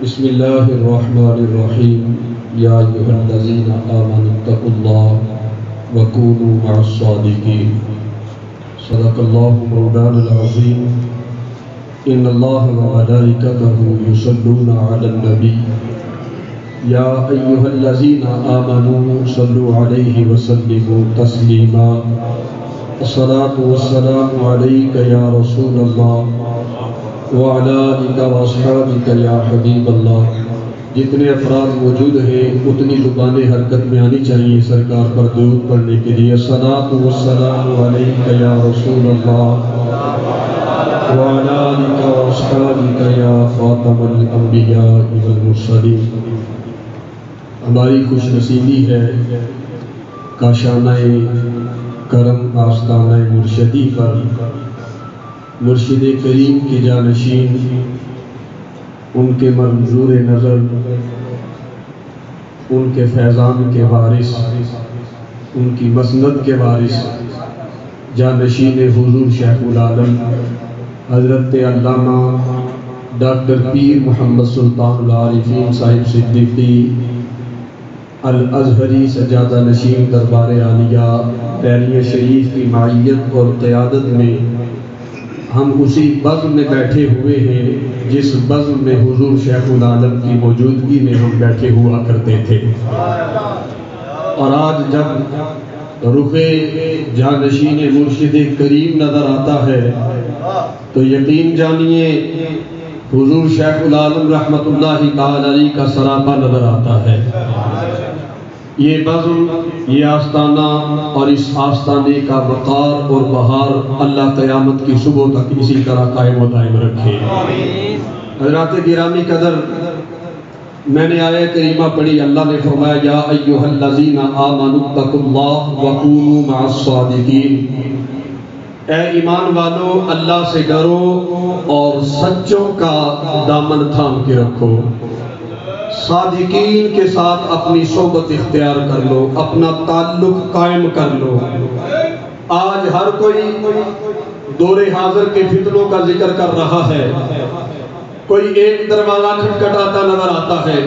بسم اللہ الرحمن الرحیم یا ایھا الذین آمنوا اتقوا اللہ وکونوا مع الصادقین صدق اللہ مولانا العظیم ان اللہ وملائکتہ یصلون علی النبی یا ایھا الذین آمنوا صلوا علیہ وسلموا تسلیما الصلاۃ والسلام علیک یا رسول اللہ وعلی آلک واصحابک یا حبیب اللہ۔ جتنے افراد موجود ہیں اتنی زبانیں حرکت میں آنی چاہیے سرکار پر درود پڑھنے کے لیے۔ الصلاۃ والسلام علیک یا رسول اللہ وعلی آلک واصحابک یا خاتم الانبیاء والمرسلین۔ ہماری خوش نصیبی ہے کاشانہ کرم آستانہ مرشدی پر مرشد کریم کے جانشین، ان کے منظور نظر، ان کے فیضان کے وارث، ان کی مسند کے وارث، جانشین حضور شیخ العالم حضرت علامہ ڈاکٹر پیر محمد سلطان العارفین صاحب صدیقی الازہری سجادہ نشین دربار عالیہ پیریہ شریف کی معیت اور قیادت میں ہم اسی بزم میں بیٹھے ہوئے ہیں جس بزم میں حضور شیخ العالم کی موجودگی میں ہم بیٹھے ہوا کرتے تھے، اور آج جب رخ جانشین مرشد کریم نظر آتا ہے تو یقین جانیے حضور شیخ العالم رحمت اللہ تعالی علیہ کا سراپا نظر آتا ہے۔ یہ بزم، یہ آستانہ اور اس آستانے کا وقار اور بہار اللہ قیامت کی صبح تک اسی طرح قائم و دائم رکھے۔ حضرات گرامی قدر، میں نے آیہ کریمہ پڑھی، اللہ نے فرمایا یا ایھا الذین آمنوا اتقوا اللہ وکونوا مع الصادقین۔ اے ایمان والو، اللہ سے ڈرو اور سچوں کا دامن تھام کے رکھو، صادقین کے ساتھ اپنی صحبت اختیار کر لو، اپنا تعلق قائم کر لو۔ آج ہر کوئی دور حاضر کے فتنوں کا ذکر کر رہا ہے، کوئی ایک دروازہ کھٹکھٹاتا نظر آتا ہے،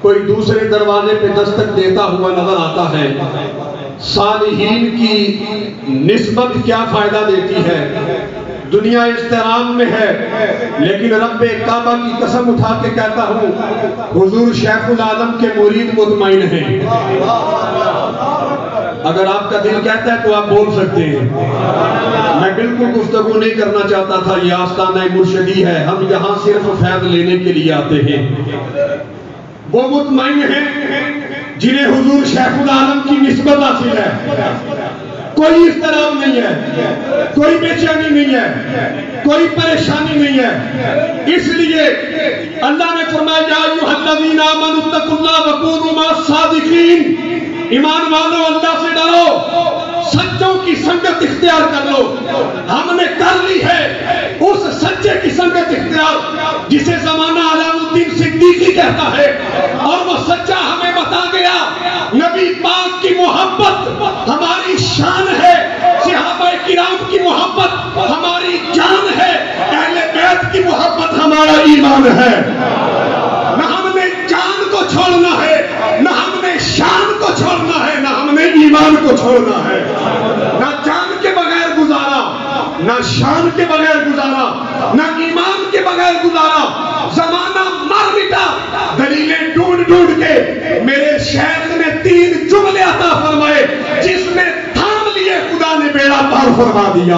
کوئی دوسرے دروازے پہ دستک دیتا ہوا نظر آتا ہے۔ صالحین کی نسبت کیا فائدہ دیتی ہے؟ دنیا احترام میں ہے، لیکن رب کعبہ کی قسم اٹھا کے کہتا ہوں حضور شیخ العالم کے مرید مطمئن ہیں۔ اگر آپ کا دل کہتا ہے تو آپ بول سکتے ہیں۔ میں بالکل گفتگو نہیں کرنا چاہتا تھا، یہ آستانہ مرشدی ہے، ہم یہاں صرف فیض لینے کے لیے آتے ہیں۔ وہ مطمئن ہیں جنہیں حضور شیخ العالم کی نسبت حاصل ہے، کوئی اضطراب نہیں ہے، کوئی بے چینی نہیں ہے، کوئی پریشانی نہیں ہے۔ اس لیے اللہ نے فرمایا یا ایھا الذین آمنوا اتقوا اللہ وکونوا مع الصادقین۔ ایمان والو، اللہ سے ڈرو، سچوں کی سنگت اختیار کر لو۔ ہم نے کر لی ہے اس سچے کی سنگت اختیار جسے زمانہ علام الدین صدیقی کہتا ہے، اور وہ سچا ہمیں بتا گیا نبی پاک کی محبت ہماری شان ہے، صحابہ کرام کی محبت ہماری جان ہے، اہل بیت کی محبت ہمارا ایمان ہے۔ نہ ہم نے جان کو چھوڑنا ہے، نہ ہم نے شان کو چھوڑنا ہے، نہ ہم نے ایمان کو چھوڑنا ہے۔ نہ جان کے بغیر گزارا، نہ شان کے بغیر گزارا، نہ ایمان کے بغیر گزارا۔ زمانہ مر مٹا، دلیلیں ڈھونڈ ڈھونڈ کے میرے شیخ نے 3 جملے عطا فرمائے جس میں تھام لیے خدا نے بیڑا پار فرما دیا۔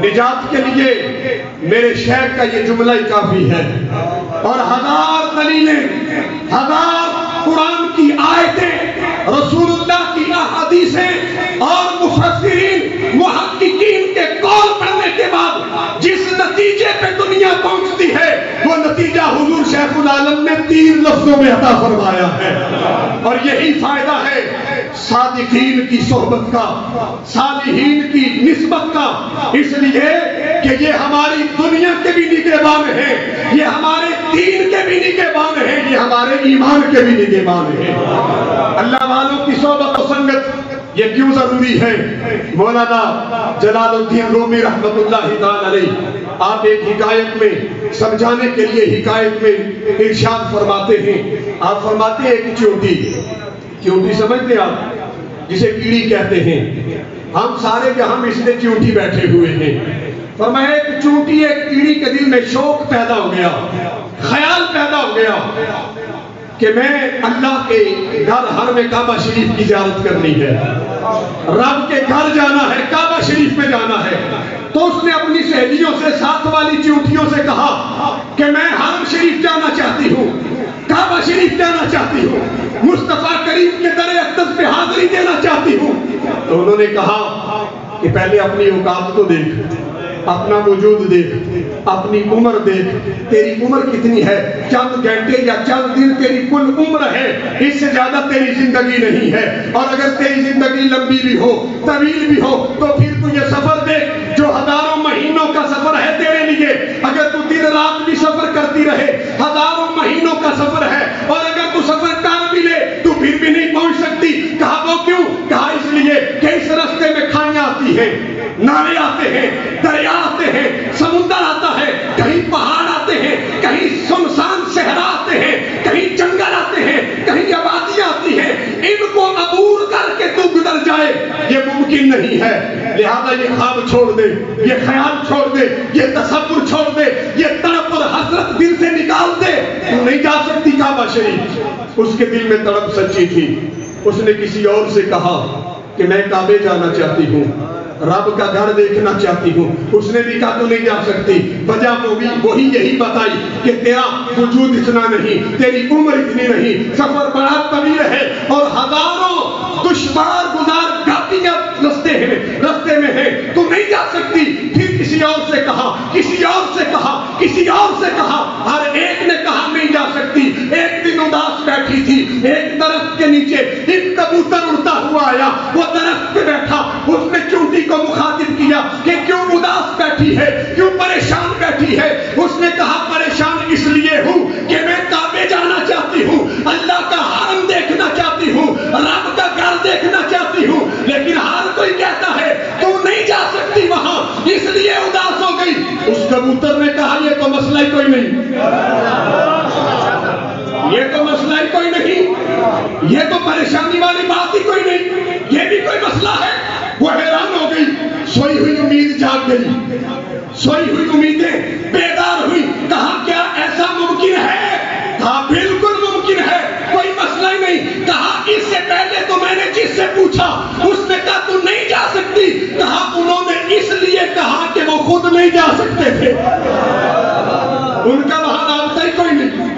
نجات کے لیے میرے شیخ کا یہ جملہ ہی کافی ہے، اور 1000 دلیلیں، 1000 قرآن کی آیتیں، رسول اللہ کی احادیثیں اور مفسرین محققین کے قول پڑھنے کے بعد جس نتیجے پہ دنیا پہنچتی ہے وہ نتیجہ حضور شیخ العالم نے 3 لفظوں میں عطا فرمایا ہے۔ اور یہی فائدہ ہے صادقین کی صحبت کا، صالحین کی نسبت کا، اس لیے کہ یہ ہماری دنیا کے بھی نگہبان ہیں، یہ ہمارے دین کے بھی نگہبان ہیں، یہ ہمارے ایمان کے بھی نگہبان ہیں۔ اللہ والوں کی صحبت و سنگت یہ کیوں ضروری ہے؟ مولانا جلال الدین رومی رحمت اللہ تعالی علیہ آپ ایک حکایت میں سمجھانے کے لیے حکایت میں ارشاد فرماتے ہیں، آپ فرماتے ہیں ایک چیونٹی سمجھتے آپ جسے کیڑی کہتے ہیں، ہم سارے جہاں مثل چیونٹی بیٹھے ہوئے ہیں، فرمایا ایک چیونٹی ایک کیڑی کے دل میں شوق پیدا ہو گیا، خیال پیدا ہو گیا کہ میں اللہ کے گھر حرم کعبہ شریف کی زیارت کرنی ہے، رب کے گھر جانا ہے، کعبہ شریف میں جانا ہے۔ تو اس نے اپنی سہیلیوں سے، ساتھ والی چیونٹیوں سے کہا کہ میں حرم شریف جانا چاہتی ہوں، کعبہ شریف جانا چاہتی ہوں، مصطفیٰ کریم کے در اقدس پہ حاضری دینا چاہتی ہوں۔ تو انہوں نے کہا کہ پہلے اپنی اوقات کو دیکھ، اپنا وجود دیکھ، اپنی عمر دیکھ، تیری عمر کتنی ہے؟ چند گھنٹے یا چند دن تیری کل عمر ہے، اس سے زیادہ تیری زندگی نہیں ہے۔ اور اگر تیری زندگی لمبی بھی ہو، طویل بھی ہو، تو پھر تو یہ سفر دیکھ جو ہزاروں مہینوں کا سفر ہے تیرے لیے۔ اگر تو دن رات بھی سفر کرتی رہے، ہزاروں مہینوں کا سفر ہے، اور اگر تو سفر کر بھی لے تو پھر بھی نہیں پہنچ سکتی۔ کہا وہ کیوں؟ کہا اس لیے کہ اس راستے میں کھائیاں آتی ہیں، نالے آتے ہیں، دریا آتے ہیں، سمندر آتا ہے، کہیں پہاڑ آتے ہیں، کہیں سنسان صحرا آتے ہیں، کہیں جنگل آتے ہیں، کہیں آبادیاں آتی ہیں۔ ان کو عبور کر کے تو گزر جائے، یہ ممکن نہیں ہے۔ لہذا یہ خواب چھوڑ دے، یہ خیال چھوڑ دے، یہ تصور چھوڑ دے، یہ تڑپ اور حسرت دل سے نکال دے۔ تو نہیں جا سکتی کعبہ شریف۔ اس کے دل میں تڑپ سچی تھی۔ اس نے کسی اور سے کہا کہ میں کعبے جانا چاہتی ہوں، رب کا گھر دیکھنا چاہتی ہوں۔ اس نے بھی کہا تو نہیں جا سکتی۔ وجہ وہی یہی بتائی کہ تیرا وجود اتنا نہیں، تیری عمر اتنی نہیں، سفر بڑا طویل ہے، اور ہزاروں دشوار گزار گھاٹیاں رستے میں ہے، تو نہیں جا سکتی۔ پھر کسی اور سے کہا، کسی اور سے کہا، کسی اور سے کہا، ہر ایک نے کہا نہیں جا سکتی۔ ایک دن اداس بیٹھی تھی، ایک درخت کے نیچے ایک کبوتر اڑتا ہوا آیا، وہ درخت پہ بیٹھا، اس نے چونٹی کو مخاطب کیا کہ کیوں اداس بیٹھی ہے، کیوں پریشان بیٹھی ہے؟ اس نے کہا پریشان اس لیے ہوں کہ میں کعبے جانا چاہتی ہوں، اللہ کا حرم دیکھنا چاہتی ہوں، رب کا گھر دیکھنا چاہتی ہوں، لیکن ہر کوئی کہتا ہے تو نہیں جا سکتی وہاں، اس لیے اداس ہو گئی۔ اس کبوتر نے کہا یہ تو مسئلہ ہی کوئی نہیں، یہ تو مسئلہ ہی کوئی نہیں، یہ تو پریشانی والی بات ہی کوئی نہیں، یہ بھی کوئی مسئلہ ہے۔ وہ حیران ہو گئی، سوئی ہوئی امید جاگ گئی، سوئی ہوئی امیدیں بیدار ہوئی۔ کہا کیا ایسا ممکن ہے؟ کہا بالکل ممکن ہے، کوئی مسئلہ ہی نہیں۔ کہا اس سے پہلے تو میں نے جس سے پوچھا اس نے کہا تو نہیں جا سکتی۔ کہا انہوں نے اس لیے کہا کہ وہ خود نہیں جا سکتے تھے، ان کا وہاں رابطہ ہی کوئی نہیں،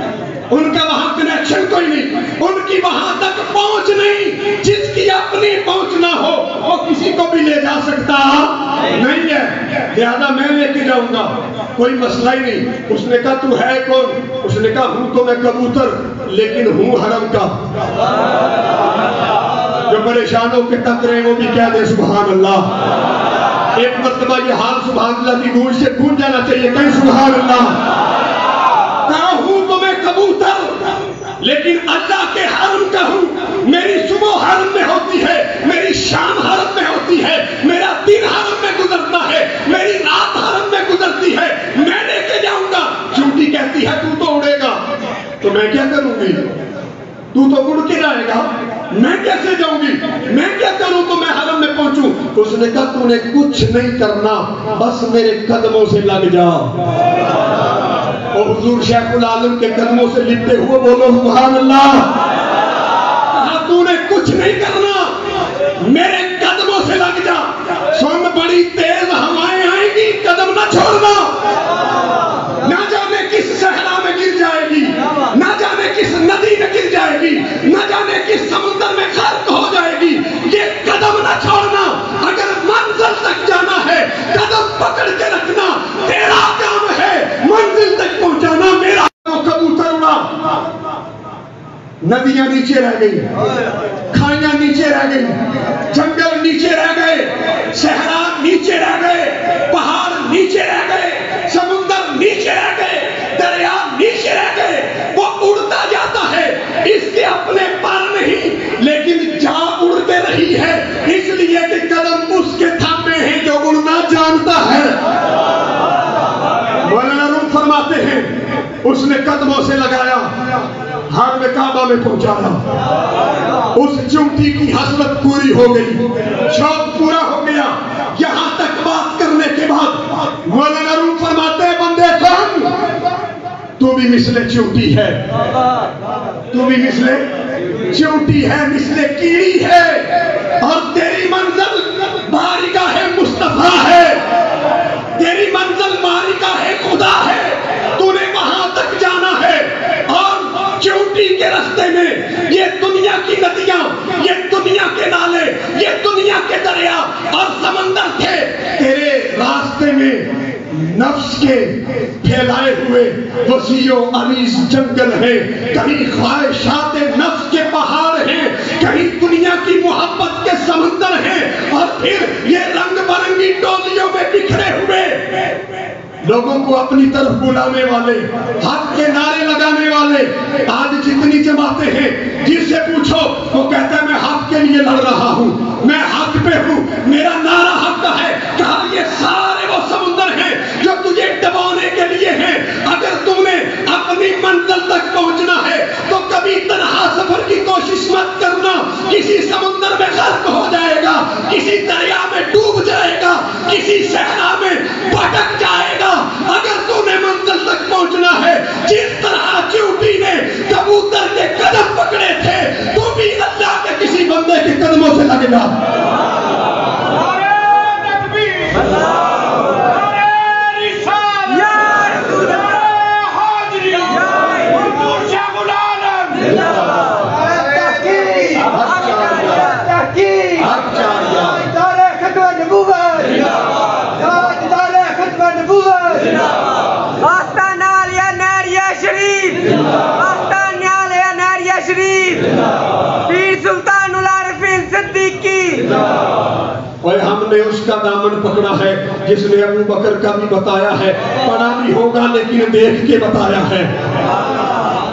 ان کا وہاں کنیکشن کوئی نہیں، ان کی وہاں تک پہنچ نہیں۔ جس کی اپنی پہنچ نہ ہو وہ کسی کو بھی لے جا سکتا نہیں ہے، لہذا میں لے کے جاؤں گا، کوئی مسئلہ ہی نہیں۔ اس نے کہا تو ہے کون؟ اس نے کہا ہوں تو میں کبوتر، لیکن ہوں حرم کا۔ جو پریشانوں کے ٹکرے وہ بھی کہہ دے سبحان اللہ۔ ایک مرتبہ یہ حال سبحان اللہ کی گونج سے گونج جانا چاہیے، کہیں سبحان اللہ۔ کہا ہوں تو میں کبوتر، لیکن اللہ کے حرم کا ہوں۔ میری صبح حرم میں ہوتی ہے، میری شام حرم میں ہوتی ہے، میرا دن حرم میں گزرتا ہے، میری رات حرم میں گزرتی ہے، میں لے کے جاؤں گا۔ چونٹی کہتی ہے تو اڑے گا، تو میں کیا کروں گی؟ تو اڑ کے جائے گا، میں کیسے جاؤں گی؟ میں کیا کروں تو میں حرم میں پہنچوں؟ اس نے کہا تو نے کچھ نہیں کرنا، بس میرے قدموں سے لگ جا۔ اور حضور شیخ العالم کے قدموں سے لپٹے ہوئے بولو سبحان اللہ۔ کہا تو نے کچھ نہیں کرنا، میرے قدموں سے لگ جا۔ سن بڑی تیز ہوائیں آئیں گی، قدم نہ چھوڑنا، نہ جانے کس صحرا میں گر جائے گی، نہ جانے کس ندی میں گر جائے گی، نہ جانے کس سمندر میں غرق ہو جائے گی، یہ قدم نہ چھوڑنا۔ اگر منزل تک جانا ہے قدم پکڑ کے رکھنا، تیرا کام ہے منزل تک پہنچانا، میرا کبوتر اڑا۔ ندیاں نیچے رہ گئی، کھائیاں نیچے رہ گئی، جنگل نیچے رہ گئے، صحرا نیچے رہ گئے، پہاڑ نیچے رہ گئے، سمندر نیچے رہ گئے، دریا نیچے رہ گئے۔ وہ اڑتا جاتا ہے، اس کے اپنے پر نہیں، لیکن جا اڑتے رہی ہے، اس لیے کہ قدم اس کے تھامے ہیں جو اڑنا جانتا ہے۔ اس نے قدموں سے لگایا، حرم کعبہ میں پہنچایا، اس چونٹی کی حسرت پوری ہو گئی، شوق پورا ہو گیا۔ یہاں تک بات کرنے کے بعد مولانا روم فرماتے ہیں بندے کون؟ تو بھی مثل چونٹی ہے، تو بھی مثل چونٹی ہے، مثل کیڑی ہے، اور تیری منزل بارگاہ مصطفیٰ ہے، تیری منزل بارگاہ خدا ہے، تو نے وہاں تک جانا ہے۔ اور چونٹی کے راستے میں یہ دنیا کی ندیاں، یہ دنیا کے نالے، یہ دنیا کے دریا اور سمندر تھے، تیرے راستے میں نفس کے پھیلائے ہوئے وسیع و عریض جنگل ہیں، کہیں خواہشات نفس کے پہاڑ ہیں، کہیں دنیا کی محبت کے سمندر ہیں، اور پھر یہ رنگ برنگی ٹولیوں میں بکھرے ہوئے لوگوں کو اپنی طرف بلانے والے، حق کے نعرے لگانے والے۔ آج جتنی جماعتیں ہیں، جس سے پوچھو وہ کہتا ہے میں حق کے لیے لڑ رہا ہوں، میں حق پہ ہوں، میرا نعرہ حق کا ہے۔ کہا یہ سارے وہ سمندر ہیں جو تجھے ڈبونے کے لیے ہیں۔ اگر تم نے اپنی منزل تک پہنچنا ہے تو کبھی تنہا سفر کی کوشش مت کرنا، کسی سمندر میں غرق ہو جائے گا، کسی دریا میں ڈوب جائے گا، کسی صحرا میں بھٹک جائے گا۔ اگر تو نے منزل تک پہنچنا ہے، جس طرح چونٹی نے کبوتر کے قدم پکڑے تھے، تو بھی اللہ کے کسی بندے کے قدموں سے لگ جا۔ اور ہم نے اس کا دامن پکڑا ہے جس نے ابو بکر کا بھی بتایا ہے، پڑھا بھی ہوگا لیکن دیکھ کے بتایا ہے۔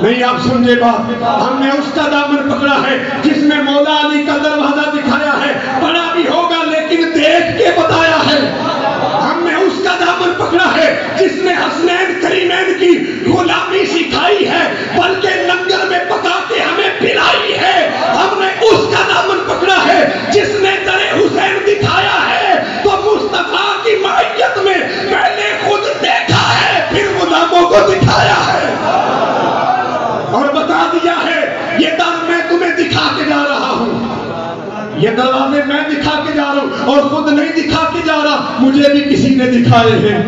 نہیں آپ سمجھے بات؟ ہم نے اس کا دامن پکڑا ہے جس نے مولا علی کا دروازہ دکھایا ہے، پڑھا بھی ہوگا لیکن دیکھ کے بتایا ہے۔ ہم نے اس کا دامن پکڑا ہے جس نے حسنین کریمین کی غلامی سکھائی ہے، بلکہ لنگر میں پکا کے ہمیں پلائی ہے۔ ہم نے اس کا دامن پکڑا ہے جس نے در حسین دکھایا ہے، تو مصطفیٰ کی معیت میں پہلے خود دیکھا ہے پھر غلاموں کو دکھایا ہے، اور بتا دیا ہے یہ در میں تمہیں دکھا کے جا رہا ہوں، یہ دروازے میں دکھا کے جا رہا ہوں، اور خود نہیں دکھا کے جا رہا، مجھے بھی کسی نے دکھائے ہیں۔